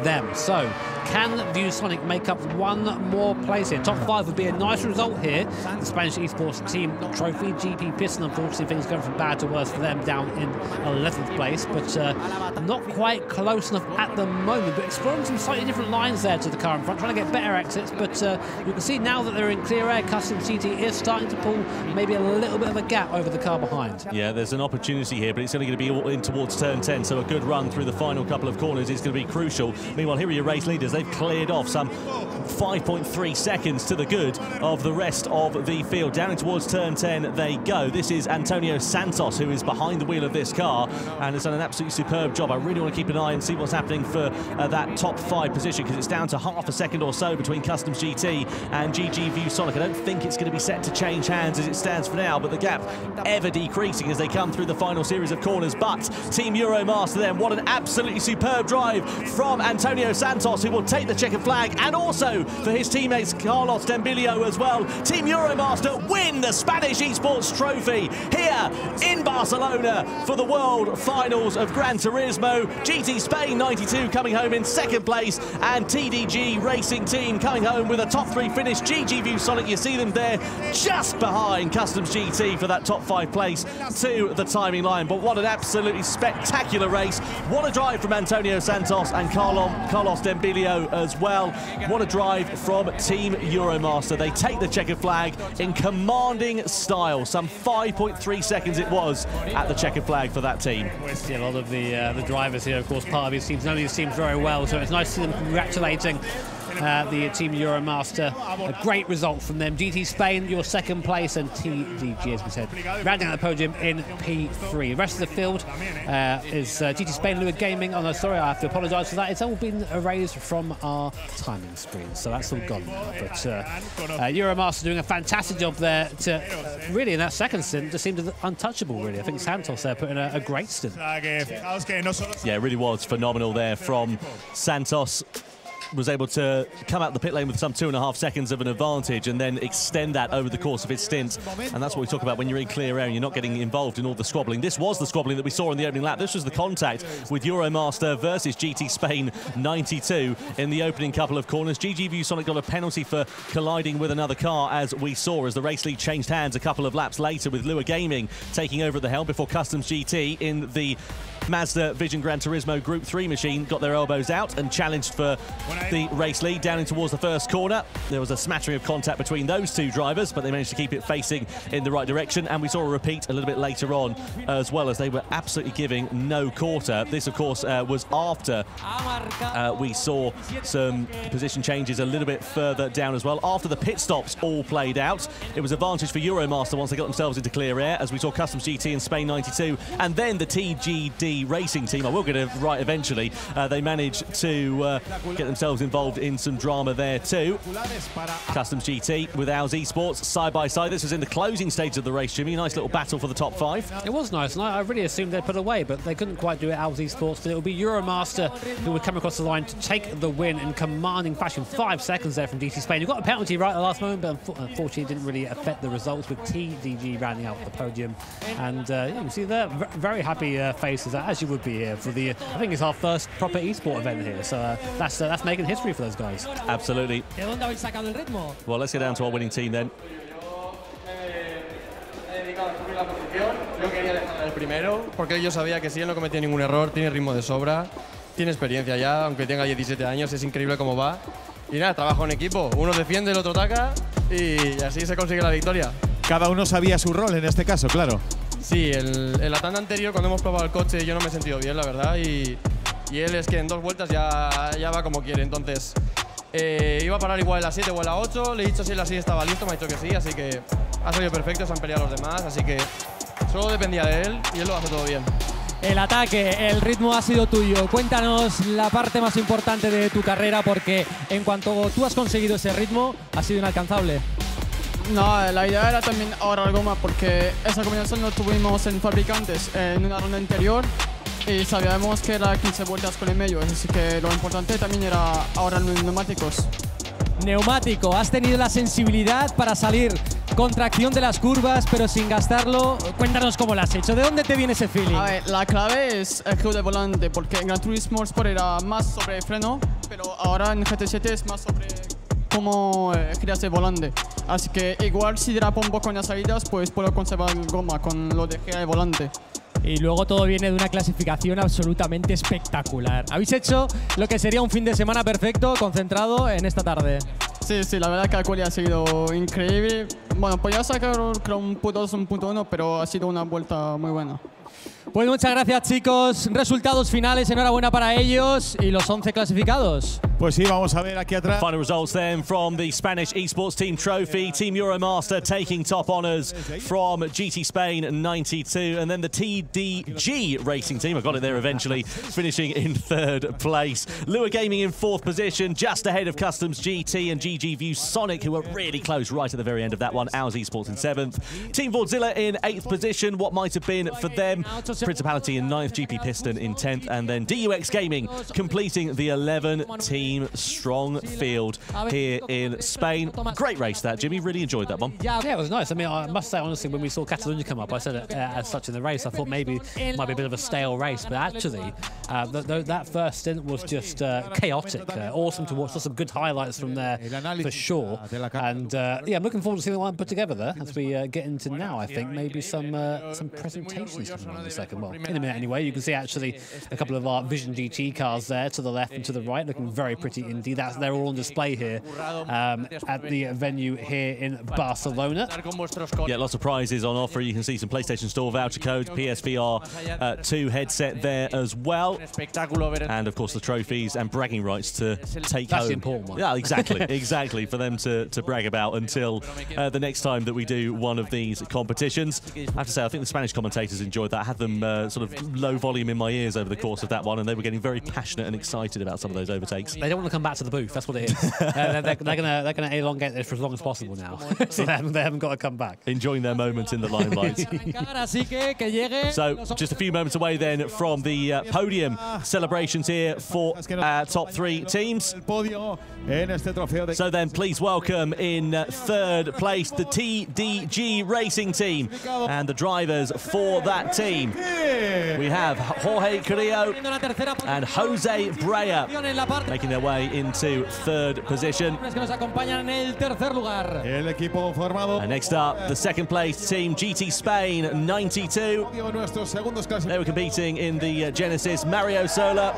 them. So can ViewSonic make up 1 more place here? Top 5 would be a nice result here. The Spanish Esports Team Trophy. GP Piston, unfortunately, things going from bad to worse for them, down in 11th place, but not quite close enough at the moment. But exploring some slightly different lines there to the car in front, trying to get better exits. But you can see now that they're in clear air, Customs GT is they're starting to pull maybe a little bit of a gap over the car behind. Yeah, there's an opportunity here, but it's only going to be all in towards turn 10, so a good run through the final couple of corners is going to be crucial. Meanwhile, here are your race leaders. They've cleared off some 5.3 seconds to the good of the rest of the field. Down towards turn 10 they go. This is Antonio Santos, who is behind the wheel of this car and has done an absolutely superb job. I really want to keep an eye and see what's happening for that top 5 position, because it's down to half a second or so between Customs GT and GG ViewSonic. I don't think it's going to be set to change hands as it stands for now, but the gap ever decreasing as they come through the final series of corners. But Team Euromaster then, what an absolutely superb drive from Antonio Santos, who will take the checkered flag, and also for his teammates Carlos Dembilio as well. Team Euromaster win the Spanish Esports Trophy here in Barcelona for the World Finals of Gran Turismo. GT Spain 92 coming home in second place, and TDG Racing Team coming home with a top 3 finish. GG ViewSonic, you see them there just behind Customs GT for that top 5 place to the timing line. But what an absolutely spectacular race. What a drive from Antonio Santos and Carlos Dembilio as well. What a drive from Team Euromaster. They take the checkered flag in commanding style. Some 5.3 seconds it was at the checkered flag for that team. We see a lot of the drivers here, of course, part of these teams know these teams very well, so it's nice to see them congratulating the Team Euromaster. A great result from them. GT Spain, your second place, and TDG, as we said, rounding out the podium in P3. The rest of the field is GT Spain, Lua Gaming. Oh no, sorry, I have to apologise for that. It's all been erased from our timing screen, so that's all gone now. But Euromaster doing a fantastic job there to really, in that second stint, just seemed untouchable, really. I think Santos there put in a great stint. Yeah, it really was phenomenal there from Santos. Was able to come out the pit lane with some 2.5 seconds of an advantage and then extend that over the course of his stint. And that's what we talk about when you're in clear air and you're not getting involved in all the squabbling. This was the squabbling that we saw in the opening lap. This was the contact with Euromaster versus GT Spain 92 in the opening couple of corners. GG ViewSonic got a penalty for colliding with another car, as we saw, as the race lead changed hands a couple of laps later, with Lua Gaming taking over at the helm before Customs GT in the Mazda Vision Gran Turismo Group 3 machine got their elbows out and challenged for the race lead down in towards the first corner. There was a smattering of contact between those two drivers, but they managed to keep it facing in the right direction, and we saw a repeat a little bit later on as well, as they were absolutely giving no quarter. This, of course, was after we saw some position changes a little bit further down as well. After the pit stops all played out, it was advantage for Euromaster once they got themselves into clear air, as we saw Customs GT and Spain 92, and then the TGD Racing Team, I will get it right eventually, they managed to get themselves involved in some drama there too. Customs GT with Ours Esports side by side. This was in the closing stage of the race, Jimmy. Nice little battle for the top 5. It was nice, and I really assumed they'd put away, but they couldn't quite do it. Ours Esports, but it would be Euromaster who would come across the line to take the win in commanding fashion. 5 seconds there from GT Spain, who got a penalty right at the last moment, but unfortunately it didn't really affect the results, with TDG rounding out the podium. And you can see they're very happy faces, as you would be here for the, I think it's our first proper esport event here, so that's making history for those guys. Absolutely. Well, let's get down to our winning team then. Yo quería dejar el primero porque yo sabía que si él no cometía ningún error, tiene ritmo de sobra, tiene experiencia ya, aunque tenga 17 años, es increíble cómo va. Y nada, trabajo en equipo, uno defiende, el otro ataca y así se consigue la victoria. Cada uno sabía su rol en este caso, claro. Sí, en la tanda anterior, cuando hemos probado el coche, yo no me he sentido bien, la verdad, y él es que en 2 vueltas ya va como quiere. Entonces, iba a parar igual en la 7 o en la 8, le he dicho si en la 6 estaba listo, me ha dicho que sí, así que ha salido perfecto, se han peleado los demás, así que solo dependía de él y él lo hace todo bien. El ataque, el ritmo ha sido tuyo. Cuéntanos la parte más importante de tu carrera, porque en cuanto tú has conseguido ese ritmo, ha sido inalcanzable. No, la idea era también ahorrar goma, porque esa combinación no tuvimos en fabricantes en una ronda anterior y sabíamos que era 15 vueltas con el medio, así que lo importante también era ahorrar los neumáticos. Neumático, has tenido la sensibilidad para salir con tracción de las curvas, pero sin gastarlo. Cuéntanos cómo lo has hecho, ¿de dónde te viene ese feeling? A ver, la clave es el giro de volante, porque en Gran Turismo Sport era más sobre freno, pero ahora en GT7 es más sobre cómo giras el volante. Así que igual si derapa un poco en las salidas, pues puedo conservar goma con lo de girar el volante. Y luego todo viene de una clasificación absolutamente espectacular. Habéis hecho lo que sería un fin de semana perfecto, concentrado en esta tarde. Sí, sí, la verdad que la quali ha sido increíble. Bueno, podía sacar creo un punto 2, un punto 1, pero ha sido una vuelta muy buena. Pues muchas gracias, chicos. Resultados finales, enhorabuena para ellos y los 11 clasificados. Pues sí, vamos a ver aquí atrás. Final results then from the Spanish Esports Team Trophy. Team Euromaster taking top honours from GT Spain 92. And then the TDG Racing Team, I got it there eventually, finishing in 3rd place. Lua Gaming in 4th position, just ahead of Customs GT and GG View Sonic, who were really close right at the very end of that one. Ours Esports in 7th. Team Vordzilla in 8th position. What might have been for them, Principality in 9th, GP Piston in 10th, and then DUX Gaming completing the 11-team strong field here in Spain. Great race that, Jimmy. Really enjoyed that one. Yeah, it was nice. I mean, I must say, honestly, when we saw Catalunya come up, I said it as such in the race, I thought maybe it might be a bit of a stale race, but actually, that first stint was just chaotic. Awesome to watch. Lots of good highlights from there, for sure. And yeah, I'm looking forward to seeing the line put together there as we get into now, I think, maybe some presentations coming on in a second. Well, in a minute anyway. You can see actually a couple of our Vision GT cars there to the left and to the right, looking very pretty indeed. They're all on display here at the venue here in Barcelona. Yeah, lots of prizes on offer. You can see some PlayStation Store voucher codes, PSVR 2 headset there as well, and of course the trophies and bragging rights to take That's home. the important one. Yeah, exactly, exactly, for them to brag about until the next time that we do one of these competitions. I have to say, I think the Spanish commentators enjoyed that. I had them sort of low volume in my ears over the course of that one, and they were getting very passionate and excited about some of those overtakes. They don't want to come back to the booth. That's what it is. They're gonna elongate this for as long as possible now. So they haven't got to come back. Enjoying their moment in the limelight. So just a few moments away then from the podium celebrations here for our top 3 teams. So then please welcome in 3rd place the TDG Racing Team and the drivers for that team. We have Jorge Carrillo and Jose Brea making their way into 3rd position. And next up, the 2nd place team, GT Spain 92. They were competing in the Genesis, Mario Sola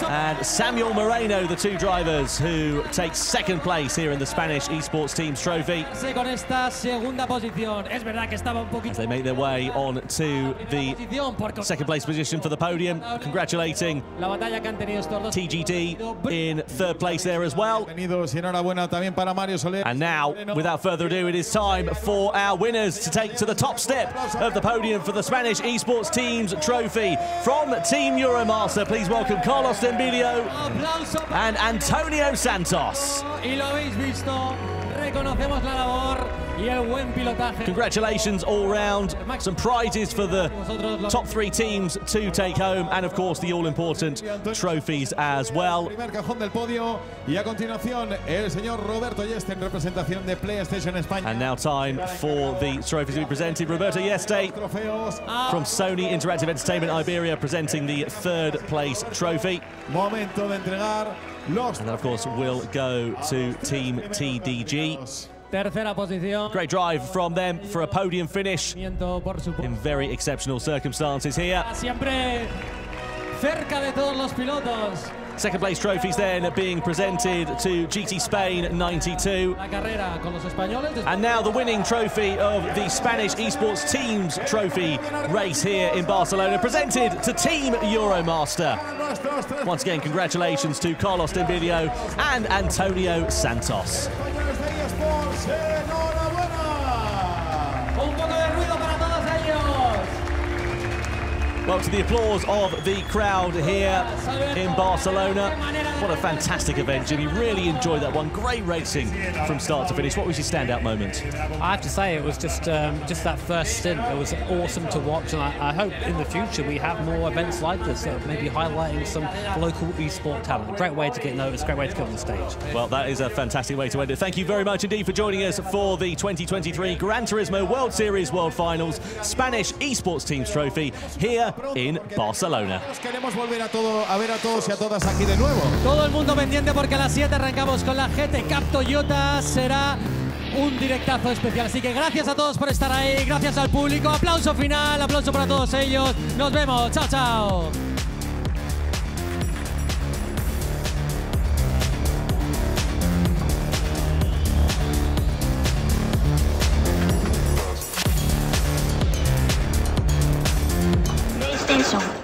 and Samuel Moreno, the 2 drivers who take 2nd place here in the Spanish Esports Teams Trophy. As they make their way on to the 2nd place position for the podium, congratulating TGT in 3rd place there as well. And now, without further ado, it is time for our winners to take to the top step of the podium for the Spanish Esports Teams Trophy. From Team Euromaster, please welcome Carlos Dembilio and Antonio Santos. Congratulations all round. Some prizes for the top 3 teams to take home, and of course the all-important trophies as well. And now time for the trophies to be presented. Roberto Yeste from Sony Interactive Entertainment Iberia presenting the 3rd place trophy. And then of course will go to Team TDG. Great drive from them for a podium finish in very exceptional circumstances here. 2nd place trophies then being presented to GT Spain 92. And now the winning trophy of the Spanish Esports Teams Trophy race here in Barcelona, presented to Team Euromaster. Once again, congratulations to Carlos Dembilio and Antonio Santos. Well, to the applause of the crowd here in Barcelona. What a fantastic event, Jimmy. Really enjoyed that one. Great racing from start to finish. What was your standout moment? I have to say it was just that first stint. It was awesome to watch, and I hope in the future we have more events like this, maybe highlighting some local eSport talent. Great way to get noticed, great way to get on the stage. Well, that is a fantastic way to end it. Thank you very much indeed for joining us for the 2023 Gran Turismo World Series World Finals Spanish Esports Teams Trophy here in Barcelona. Queremos volver a ver a todos y a todas aquí de nuevo. Todo el mundo pendiente porque a las 7 arrancamos con la GT Cup Toyota. Será un directazo especial. Así que gracias a todos por estar ahí, gracias al público. Aplauso final, aplauso para todos ellos. Nos vemos. Chao, chao. station.